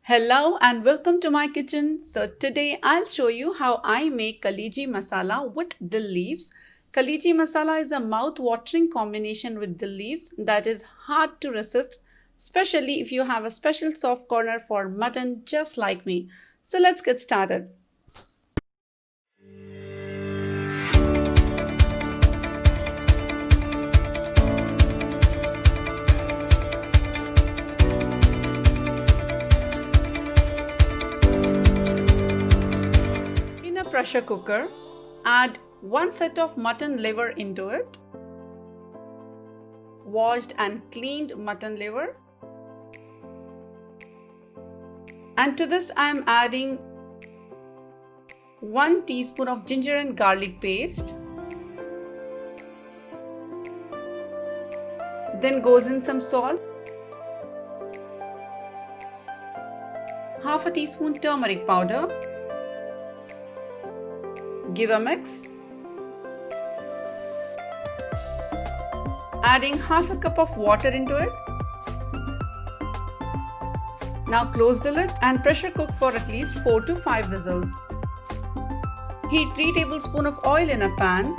Hello and welcome to my kitchen. So today I'll show you how I make Kaleji Masala with dill leaves. Kaleji Masala is a mouth-watering combination with dill leaves that is hard to resist, especially if you have a special soft corner for mutton just like me. So let's get started. Pressure cooker, add 1 set of mutton liver into it, washed and cleaned mutton liver, and to this I am adding 1 teaspoon of ginger and garlic paste. Then goes in some salt, half a teaspoon turmeric powder. Give a mix. Adding half a cup of water into it. Now close the lid and pressure cook for at least 4 to 5 whistles. Heat 3 tablespoons of oil in a pan.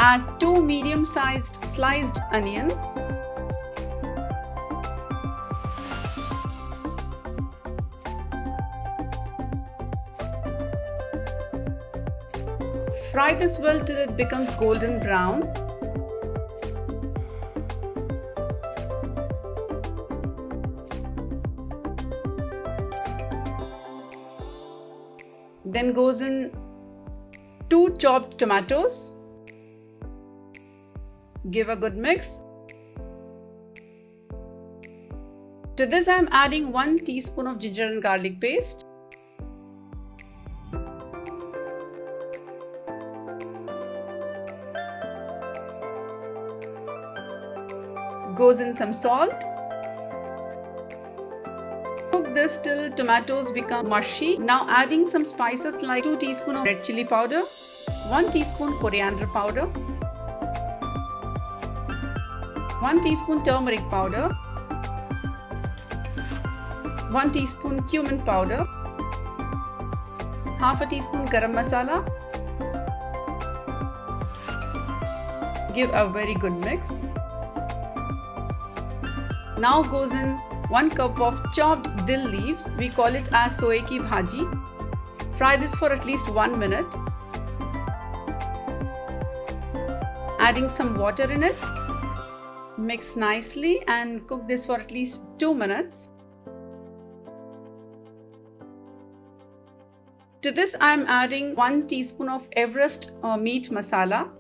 Add 2 medium-sized sliced onions. Fry this well till it becomes golden brown. Then goes in 2 chopped tomatoes. Give a good mix. To this I am adding 1 teaspoon of ginger and garlic paste. Goes in some salt. Cook this till tomatoes become mushy. Now adding some spices like 2 teaspoons of red chilli powder, 1 teaspoon coriander powder, 1 teaspoon turmeric powder, 1 teaspoon cumin powder, half a teaspoon garam masala. Give a very good mix. Now goes in 1 cup of chopped dill leaves. We call it as soye ki bhaaji. Fry this for at least 1 minute. Adding some water in it. Mix nicely and cook this for at least 2 minutes. To this I am adding 1 teaspoon of Everest meat masala.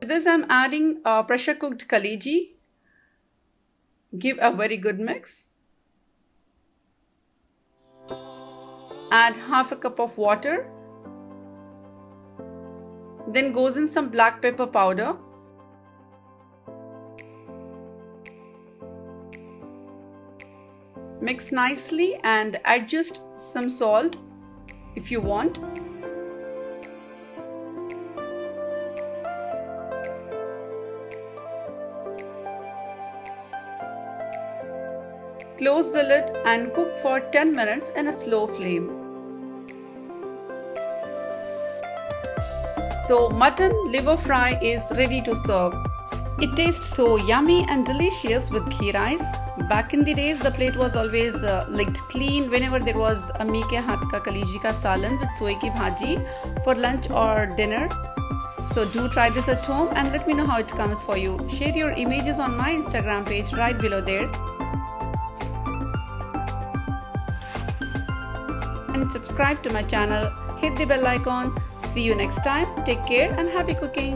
To this I am adding pressure cooked kaleji. Give a very good mix. Add half a cup of water. Then goes in some black pepper powder. Mix nicely and adjust some salt if you want. Close the lid and cook for 10 minutes in a slow flame. So mutton liver fry is ready to serve. It tastes so yummy and delicious with ghee rice. Back in the days, the plate was always licked clean whenever there was Ammi ke haath ka kaleji ka salan with soye ki bhaaji for lunch or dinner. So do try this at home and let me know how it comes for you. Share your images on my Instagram page right below there. And subscribe to my channel. Hit the bell icon. See you next time. Take care and happy cooking.